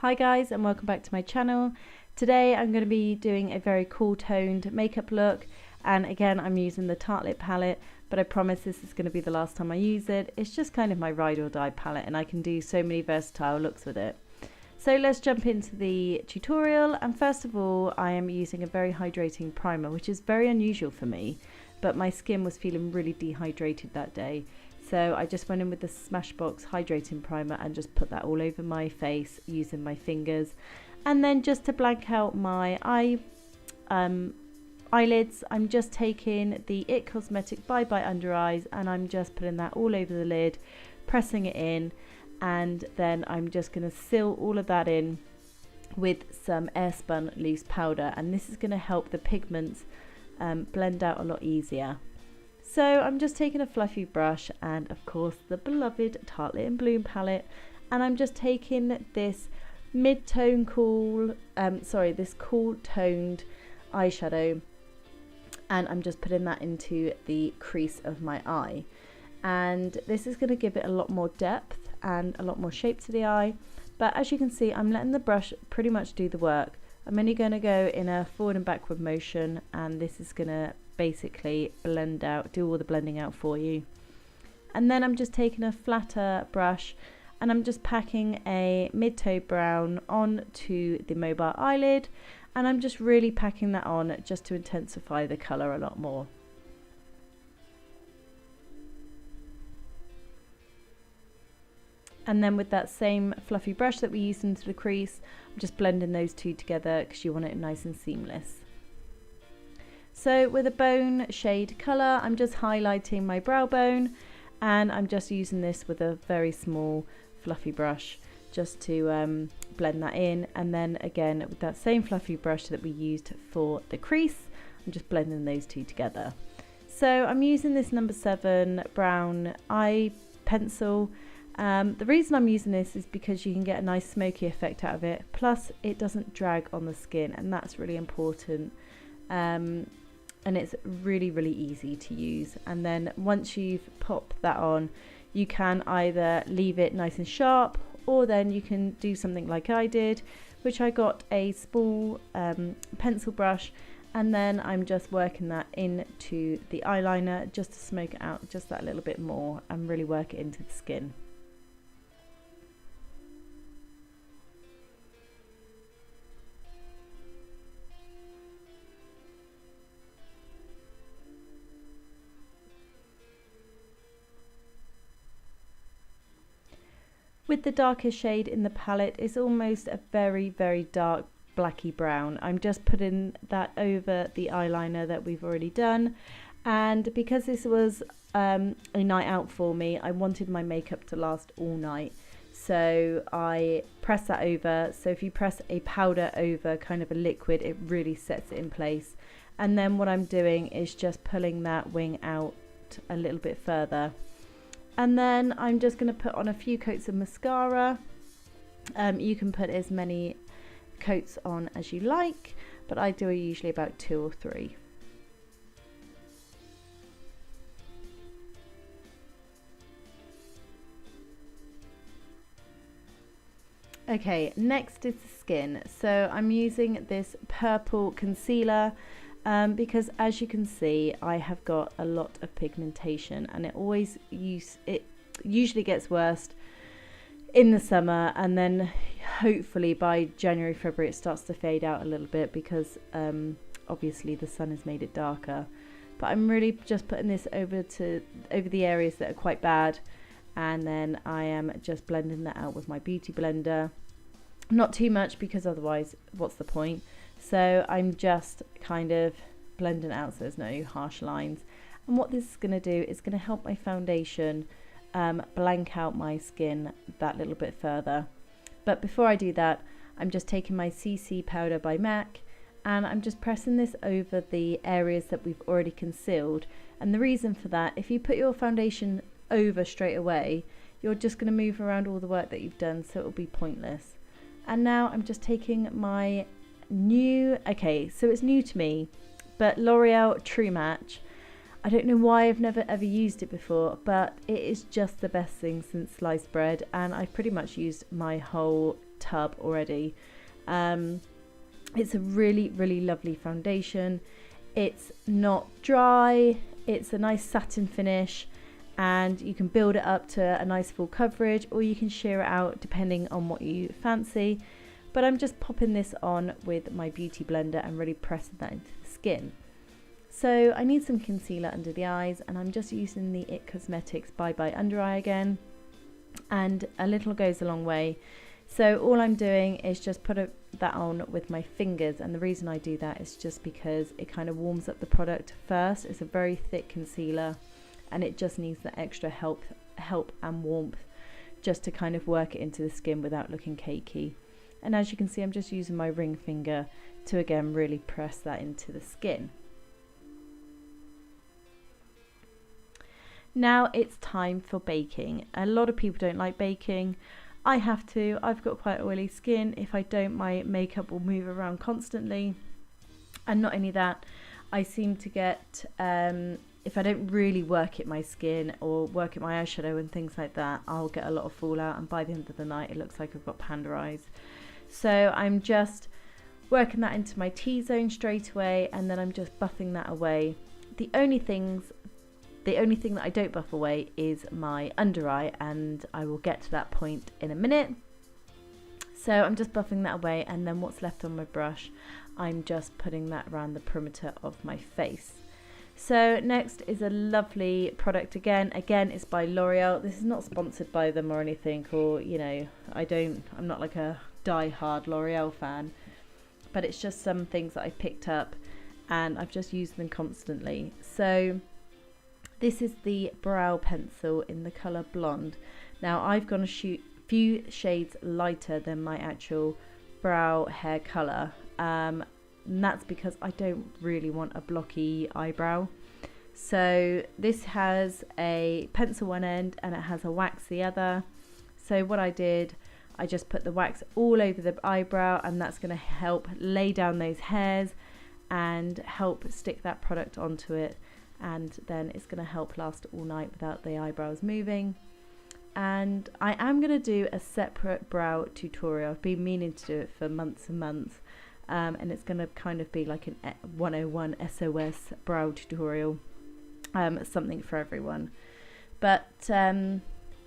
Hi guys, and welcome back to my channel. Today I'm going to be doing a very cool toned makeup look, and again I'm using the Tartelette palette, but I promise this is going to be the last time I use it. It's just kind of my ride or die palette and I can do so many versatile looks with it. So let's jump into the tutorial, and first of all I am using a very hydrating primer, which is very unusual for me, but my skin was feeling really dehydrated that day. So I just went in with the Smashbox hydrating primer and just put that all over my face using my fingers. And then just to blank out my eyelids, I'm just taking the It Cosmetic Bye Bye Under Eyes and I'm just putting that all over the lid, pressing it in, and then I'm just going to seal all of that in with some Airspun loose powder, and this is going to help the pigments blend out a lot easier. So I'm just taking a fluffy brush and of course the beloved Tartelette in Bloom palette, and I'm just taking this mid-tone cool toned eyeshadow, and I'm just putting that into the crease of my eye, and this is going to give it a lot more depth and a lot more shape to the eye. But as you can see, I'm letting the brush pretty much do the work. I'm only going to go in a forward and backward motion, and this is going to basically blend out, do all the blending out for you. And then I'm just taking a flatter brush and I'm just packing a mid-tone brown onto the mobile eyelid, and I'm just really packing that on just to intensify the colour a lot more. And then with that same fluffy brush that we used into the crease, I'm just blending those two together because you want it nice and seamless. So with a bone shade colour, I'm just highlighting my brow bone, and I'm just using this with a very small fluffy brush just to blend that in. And then again with that same fluffy brush that we used for the crease, I'm just blending those two together. So I'm using this number 7 brown eye pencil. The reason I'm using this is because you can get a nice smoky effect out of it, plus it doesn't drag on the skin, and that's really important. And it's really easy to use. And then once you've popped that on, you can either leave it nice and sharp, or then you can do something like I did, which I got a small pencil brush, and then I'm just working that into the eyeliner just to smoke it out just that little bit more and really work it into the skin. With the darker shade in the palette, it's almost a very dark blacky brown. I'm just putting that over the eyeliner that we've already done, and because this was a night out for me, I wanted my makeup to last all night, so I press that over. So if you press a powder over kind of a liquid, it really sets it in place. And then what I'm doing is just pulling that wing out a little bit further. And then I'm just going to put on a few coats of mascara. You can put as many coats on as you like, but I do usually about 2 or 3. Okay, next is the skin. So I'm using this purple concealer because as you can see, I have got a lot of pigmentation, and it usually gets worse in the summer, and then hopefully by January, February it starts to fade out a little bit because obviously the sun has made it darker. But I'm really just putting this over the areas that are quite bad, and then I am just blending that out with my beauty blender. Not too much, because otherwise what's the point? So I'm just kind of blending out so there's no harsh lines. And what this is going to do is going to help my foundation blank out my skin that little bit further. But before I do that, I'm just taking my CC powder by MAC, and I'm just pressing this over the areas that we've already concealed. And the reason for that, if you put your foundation over straight away, you're just going to move around all the work that you've done, so it'll be pointless. And now I'm just taking my so it's new to me, but L'Oreal True Match. I don't know why I've never ever used it before, but it is just the best thing since sliced bread, and I've pretty much used my whole tub already. It's a really lovely foundation. It's not dry, it's a nice satin finish, and you can build it up to a nice full coverage, or you can sheer it out depending on what you fancy. But I'm just popping this on with my beauty blender and really pressing that into the skin. So I need some concealer under the eyes, and I'm just using the IT Cosmetics Bye Bye Under Eye again, and a little goes a long way. So all I'm doing is just put that on with my fingers, and the reason I do that is just because it kind of warms up the product first. It's a very thick concealer, and it just needs the extra help and warmth just to kind of work it into the skin without looking cakey. And as you can see, I'm just using my ring finger to again really press that into the skin. Now it's time for baking. A lot of people don't like baking. I have to. I've got quite oily skin. If I don't, my makeup will move around constantly. And not only that, I seem to get, if I don't really work at my skin or work at my eyeshadow and things like that, I'll get a lot of fallout, and by the end of the night it looks like I've got panda eyes. So I'm just working that into my T-zone straight away, and then I'm just buffing that away. The only thing that I don't buff away is my under eye, and I will get to that point in a minute. So I'm just buffing that away, and then what's left on my brush, I'm just putting that around the perimeter of my face. So next is a lovely product again. It's by L'Oreal. This is not sponsored by them or anything, or, you know, I'm not like a die-hard L'Oreal fan, but it's just some things that I picked up and I've just used them constantly. So this is the brow pencil in the colour Blonde. Now I've gone a few shades lighter than my actual brow hair colour, and that's because I don't really want a blocky eyebrow. So this has a pencil one end and it has a wax the other. So what I did, I just put the wax all over the eyebrow, and that's going to help lay down those hairs and help stick that product onto it, and then it's going to help last all night without the eyebrows moving. And I am going to do a separate brow tutorial. I've been meaning to do it for months and months, and it's going to kind of be like an 101 SOS brow tutorial, something for everyone. But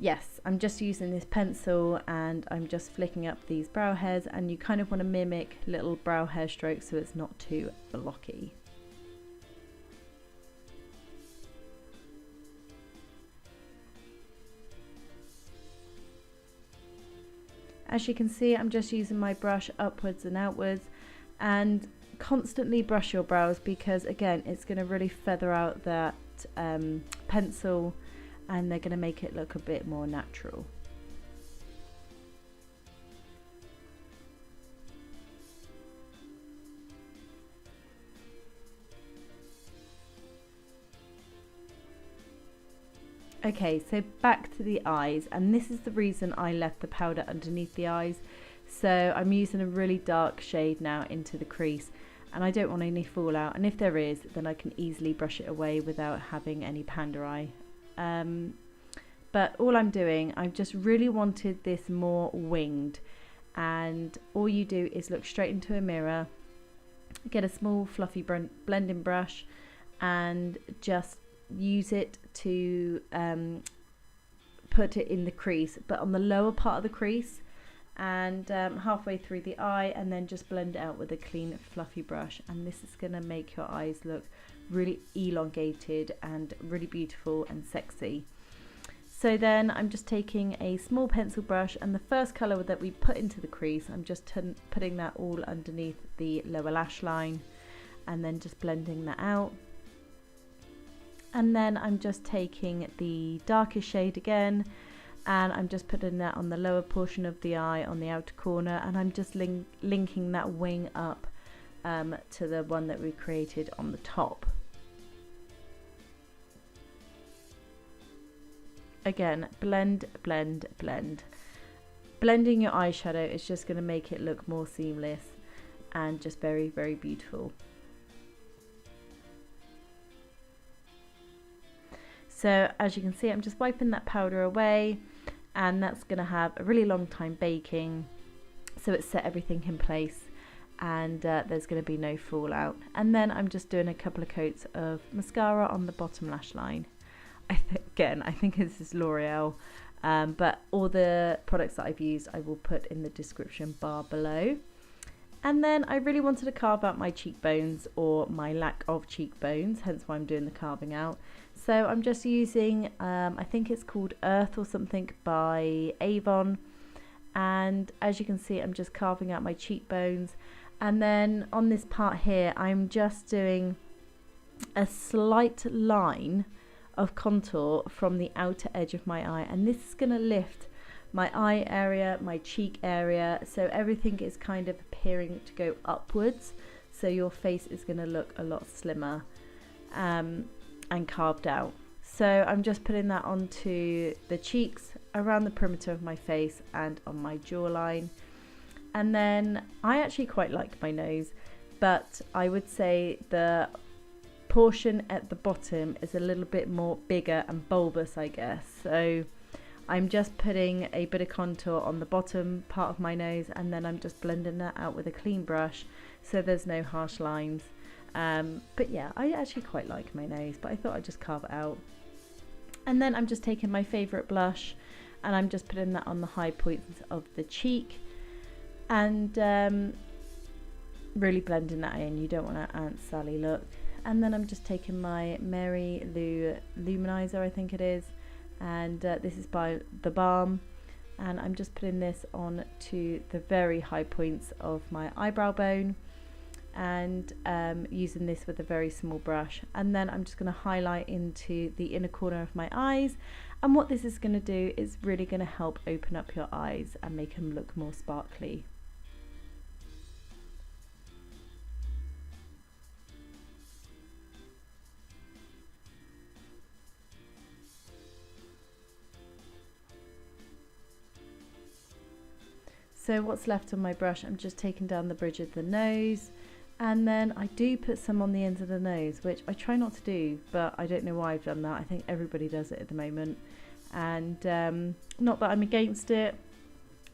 yes, I'm just using this pencil and I'm just flicking up these brow hairs, and you kind of want to mimic little brow hair strokes so it's not too blocky. As you can see, I'm just using my brush upwards and outwards, and constantly brush your brows, because again, it's going to really feather out that pencil, and they're going to make it look a bit more natural. Okay, so back to the eyes, and this is the reason I left the powder underneath the eyes. So I'm using a really dark shade now into the crease, and I don't want any fallout, and if there is, then I can easily brush it away without having any panda eye. But all I'm doing, I just really wanted this more winged, and all you do is look straight into a mirror, get a small fluffy blending brush, and just use it to put it in the crease, but on the lower part of the crease, and halfway through the eye, and then just blend it out with a clean fluffy brush. And this is going to make your eyes look really elongated and really beautiful and sexy. So then I'm just taking a small pencil brush, and the first colour that we put into the crease, I'm just putting that all underneath the lower lash line, and then just blending that out. And then I'm just taking the darkest shade again, and I'm just putting that on the lower portion of the eye on the outer corner, and I'm just linking that wing up to the one that we created on the top. Again, blend, blend, blend. Blending your eyeshadow is just going to make it look more seamless and just very, very beautiful. So as you can see, I'm just wiping that powder away, and that's going to have a really long time baking. so it set everything in place, and there's going to be no fallout. And then I'm just doing a couple of coats of mascara on the bottom lash line. Again, I think this is L'Oreal, but all the products that I've used I will put in the description bar below. And then I really wanted to carve out my cheekbones, or my lack of cheekbones, hence why I'm doing the carving out. So I'm just using, I think it's called Earth or something by Avon. And as you can see, I'm just carving out my cheekbones. And then on this part here, I'm just doing a slight line of contour from the outer edge of my eye. And this is going to lift my eye area, my cheek area, so everything is kind of appearing to go upwards, so your face is going to look a lot slimmer and carved out. So I'm just putting that onto the cheeks, around the perimeter of my face, and on my jawline. And then I actually quite like my nose, but I would say the portion at the bottom is a little bit more bigger and bulbous, I guess. So I'm just putting a bit of contour on the bottom part of my nose, and then I'm just blending that out with a clean brush so there's no harsh lines. But yeah, I actually quite like my nose, but I thought I'd just carve it out. And then I'm just taking my favourite blush, and I'm just putting that on the high points of the cheek, and really blending that in. You don't want an Aunt Sally look. And then I'm just taking my Mary Lou Luminizer, I think it is, and this is by The Balm, and I'm just putting this on to the very high points of my eyebrow bone, and using this with a very small brush. And then I'm just going to highlight into the inner corner of my eyes, and what this is going to do is really going to help open up your eyes and make them look more sparkly. So what's left on my brush, I'm just taking down the bridge of the nose, and then I do put some on the ends of the nose, which I try not to do, but I don't know why I've done that. I think everybody does it at the moment, and not that I'm against it,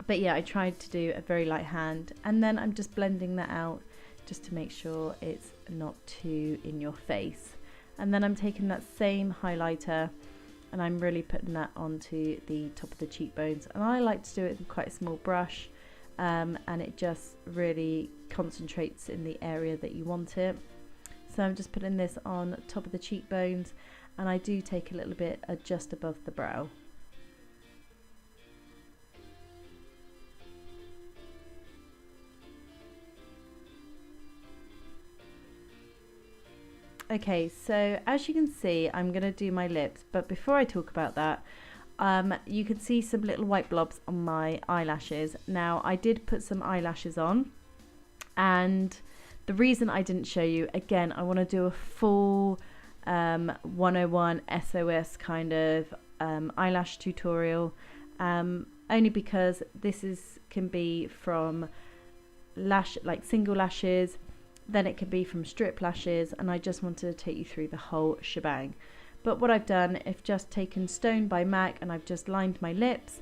but yeah, I tried to do a very light hand. And then I'm just blending that out just to make sure it's not too in your face. And then I'm taking that same highlighter, and I'm really putting that onto the top of the cheekbones, and I like to do it with quite a small brush, and it just really concentrates in the area that you want it. So I'm just putting this on top of the cheekbones, and I do take a little bit just above the brow. Okay, so as you can see, I'm going to do my lips, but before I talk about that, you can see some little white blobs on my eyelashes. Now, I did put some eyelashes on, and the reason I didn't show you, again, I want to do a full 101 SOS kind of eyelash tutorial, only because this can be from like single lashes, then it can be from strip lashes, and I just wanted to take you through the whole shebang. But what I've done, I've just taken Stone by MAC, and I've just lined my lips,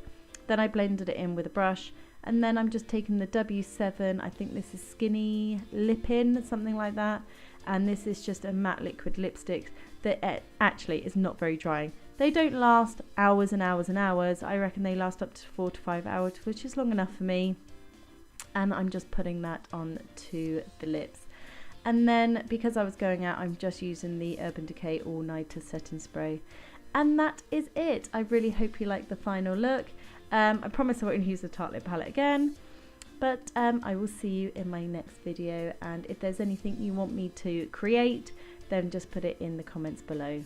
then I blended it in with a brush, and then I'm just taking the W7, I think this is Skinny Lip-In, something like that, and this is just a matte liquid lipstick that actually is not very drying. They don't last hours and hours and hours. I reckon they last up to 4 to 5 hours, which is long enough for me. And I'm just putting that on to the lips. And then because I was going out, I'm just using the Urban Decay All Nighter Setting Spray. And that is it. I really hope you like the final look. I promise I won't use the Tarte Lip Palette again. But I will see you in my next video. And if there's anything you want me to create, then just put it in the comments below.